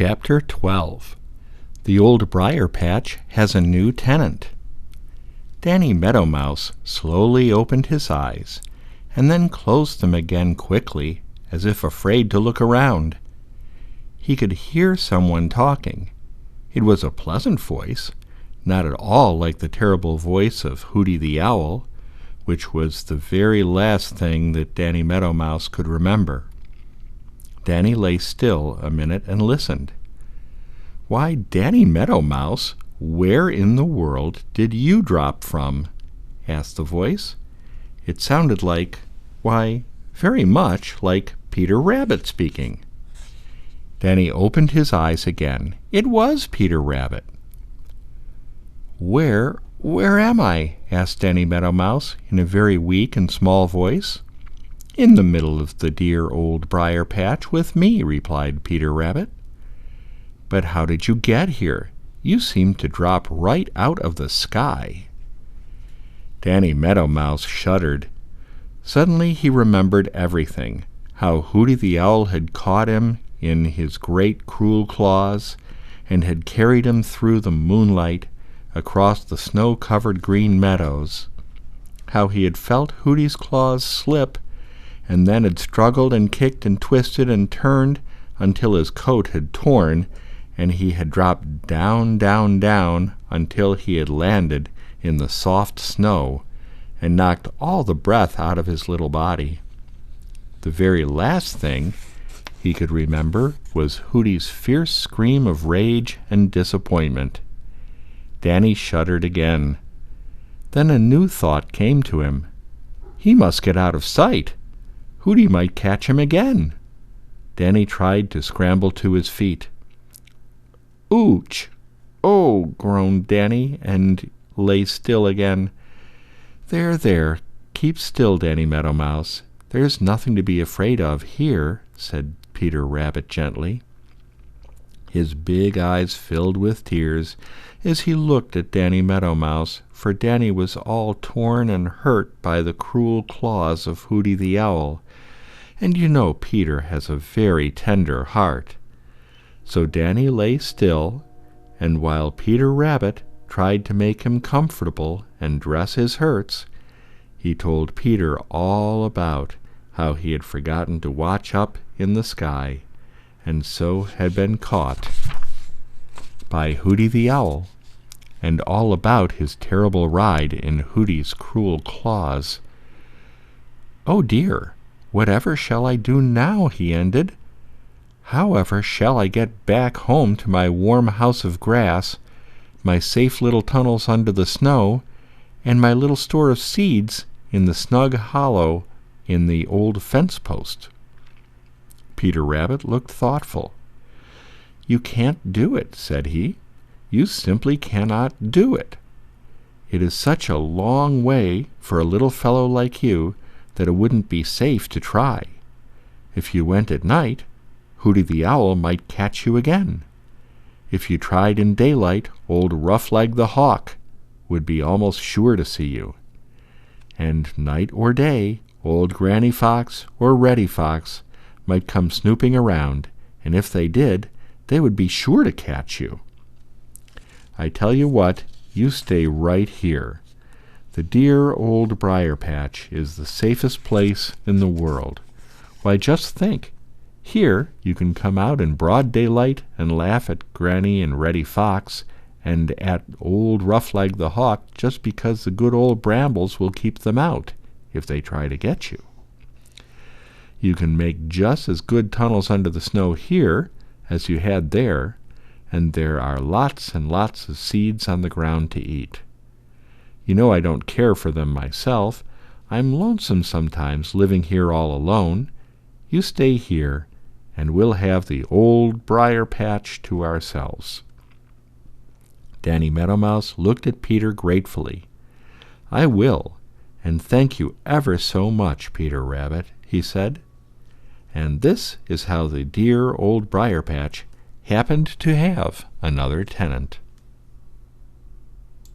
Chapter 12. The Old Briar Patch Has a New Tenant. Danny Meadow Mouse slowly opened his eyes and then closed them again quickly, as if afraid to look around. He could hear someone talking. It was a pleasant voice, not at all like the terrible voice of Hooty the Owl, which was the very last thing that Danny Meadow Mouse could remember. Danny lay still a minute and listened. "Why, Danny Meadow Mouse, where in the world did you drop from?" asked the voice. It sounded very much like Peter Rabbit speaking. Danny opened his eyes again. It was Peter Rabbit. Where am I?" asked Danny Meadow Mouse in a very weak and small voice. "In the middle of the dear Old Briar Patch with me," replied Peter Rabbit. "But how did you get here? You seem to drop right out of the sky." Danny Meadow Mouse shuddered. Suddenly he remembered everything, how Hooty the Owl had caught him in his great cruel claws and had carried him through the moonlight across the snow-covered green meadows, how he had felt Hooty's claws slip and then had struggled and kicked and twisted and turned until his coat had torn and he had dropped down, down, down until he had landed in the soft snow and knocked all the breath out of his little body. The very last thing he could remember was Hooty's fierce scream of rage and disappointment. Danny shuddered again. Then a new thought came to him. He must get out of sight. Hooty might catch him again. Danny tried to scramble to his feet. "Ooch! Oh!" groaned Danny, and lay still again. There, keep still, Danny Meadow Mouse. There's nothing to be afraid of here," said Peter Rabbit gently. His big eyes filled with tears as he looked at Danny Meadow Mouse, for Danny was all torn and hurt by the cruel claws of Hooty the Owl, and you know Peter has a very tender heart. So Danny lay still, and while Peter Rabbit tried to make him comfortable and dress his hurts, he told Peter all about how he had forgotten to watch up in the sky, and so had been caught by Hooty the Owl, and all about his terrible ride in Hooty's cruel claws. "Oh dear, whatever shall I do now?" he ended. "However shall I get back home to my warm house of grass, my safe little tunnels under the snow, and my little store of seeds in the snug hollow in the old fence post?" Peter Rabbit looked thoughtful. "You can't do it," said he. "You simply cannot do it. It is such a long way for a little fellow like you that it wouldn't be safe to try. If you went at night, Hooty the Owl might catch you again. If you tried in daylight, old Roughleg the Hawk would be almost sure to see you. And night or day, old Granny Fox or Reddy Fox might come snooping around, and if they did, they would be sure to catch you. I tell you what, you stay right here. The dear Old Briar Patch is the safest place in the world. Why, just think. Here you can come out in broad daylight and laugh at Granny and Reddy Fox and at old Roughleg the Hawk just because the good old brambles will keep them out if they try to get you. You can make just as good tunnels under the snow here as you had there, and there are lots and lots of seeds on the ground to eat. You know I don't care for them myself. I'm lonesome sometimes living here all alone. You stay here, and we'll have the Old Briar Patch to ourselves." Danny Meadow Mouse looked at Peter gratefully. "I will, and thank you ever so much, Peter Rabbit," he said. And this is how the dear Old Briar Patch happened to have another tenant.